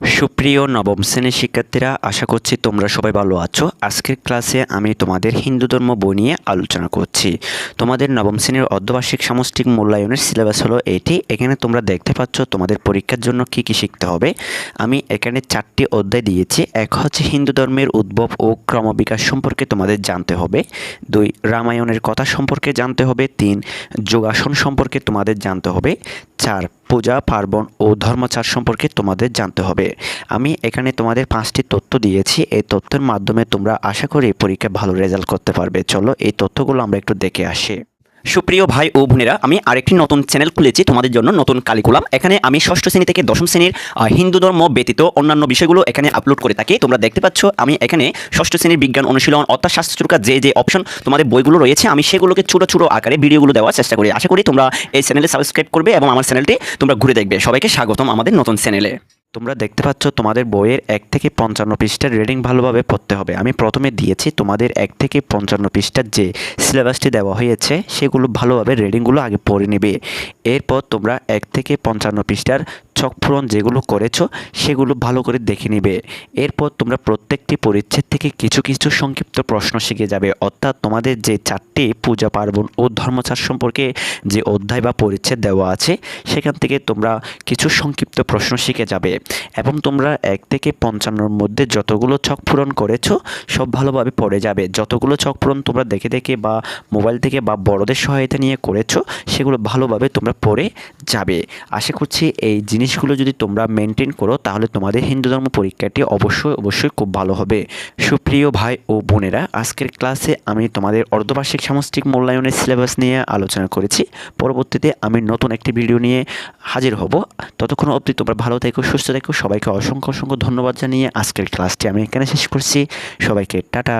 সুপ্রিয় নবম শ্রেণীর শিক্ষার্থীরা, আশা করছি তোমরা সবাই ভালো আছো। আজকের ক্লাসে আমি তোমাদের হিন্দু ধর্ম বই নিয়ে আলোচনা করছি। তোমাদের নবম শ্রেণীর অর্ধবার্ষিক সামষ্টিক মূল্যায়নের সিলেবাস হলো এটি। এখানে তোমরা দেখতে পাচ্ছ তোমাদের পরীক্ষার জন্য কি কি শিখতে হবে। আমি এখানে 4টি অধ্যায় দিয়েছি। এক হচ্ছে হিন্দু ধর্মের উদ্ভব ও ক্রমবিকাশ সম্পর্কে তোমাদের জানতে হবে। 2 রামায়ণের কথা সম্পর্কে জানতে হবে। 3 যোগাসন সম্পর্কে তোমাদের জানতে হবে। 4 পূজা পার্বণ ও ধর্মাচার সম্পর্কে তোমাদের জানতে হবে। আমি এখানে তোমাদের 5টি তথ্য দিয়েছি। এই তথ্যের মাধ্যমে তোমরা আশা করি পরীক্ষায় ভালো রেজাল্ট করতে পারবে। চলো এই তথ্যগুলো আমরা একটু দেখে আসি। সুপ্রিয় ভাই ও বোনেরা, আমি আরেকটি নতুন চ্যানেল খুলেছি তোমাদের জন্য, নতুন কারিকুলাম। এখানে আমি ষষ্ঠ শ্রেণী থেকে দশম শ্রেণীর হিন্দু ধর্ম ব্যতীত অন্যান্য বিষয়গুলো এখানে আপলোড করে থাকি। তোমরা দেখতে পাচ্ছ আমি এখানে ষষ্ঠ শ্রেণীর বিজ্ঞান অনুশীলন অর্থাৎ স্বাস্থ্যচর্চা যে অপশন তোমাদের বইগুলো রয়েছে, আমি সেগুলোকে ছোটো ছোটো আকারে ভিডিওগুলো দেওয়ার চেষ্টা করি। আশা করি তোমরা এই চ্যানেলে সাবস্ক্রাইব করবে এবং আমার চ্যানেলটি তোমরা ঘুরে দেখবে। সবাইকে স্বাগতম আমাদের নতুন চ্যানেলে। তোমরা দেখতে পাচ্ছ তোমাদের বইয়ের 1 থেকে 55 পৃষ্ঠার রিডিং ভালোভাবে পড়তে হবে। আমি প্রথমে দিয়েছি তোমাদের 1 থেকে 55 পৃষ্ঠার যে সিলেবাসটি দেওয়া হয়েছে সেগুলো ভালোভাবে রিডিংগুলো আগে পড়ে নেবে। এরপর তোমরা 1 থেকে 55 পৃষ্ঠার ছক পূরণ যেগুলো করেছো সেগুলো ভালো করে দেখে নেবে। এরপর তোমরা প্রত্যেকটি পরিচ্ছেদ থেকে কিছু কিছু সংক্ষিপ্ত প্রশ্ন শিখে যাবে। অর্থাৎ তোমাদের যে 4টি পূজা পার্বণ ও ধর্মাচার সম্পর্কে যে অধ্যায় বা পরিচ্ছেদ দেওয়া আছে সেখান থেকে তোমরা কিছু সংক্ষিপ্ত প্রশ্ন শিখে যাবে এবং তোমরা 1 থেকে 55 মধ্যে যতগুলো ছক পূরণ করেছো সব ভালোভাবে পড়ে যাবে। যতগুলো ছক পূরণ তোমরা দেখে দেখে বা মোবাইল থেকে বা বড়দের সহায়তা নিয়ে করেছো সেগুলো ভালোভাবে তোমরা পড়ে যাবে। আশা করছি এই জিনিসগুলো যদি তোমরা মেনটেন করো তাহলে তোমাদের হিন্দু ধর্ম পরীক্ষাটি অবশ্যই খুব ভালো হবে। সুপ্রিয় ভাই ও বোনেরা, আজকের ক্লাসে আমি তোমাদের অর্ধবার্ষিক সামষ্টিক মূল্যায়নের সিলেবাস নিয়ে আলোচনা করেছি। পরবর্তীতে আমি নতুন একটি ভিডিও নিয়ে হাজির হব। ততক্ষণ অবধি তোমরা ভালো থেকো, সুস্থ থেকো। সবাইকে অসংখ্য ধন্যবাদ জানিয়ে আজকের ক্লাসটি আমি এখানে শেষ করছি। সবাইকে টাটা।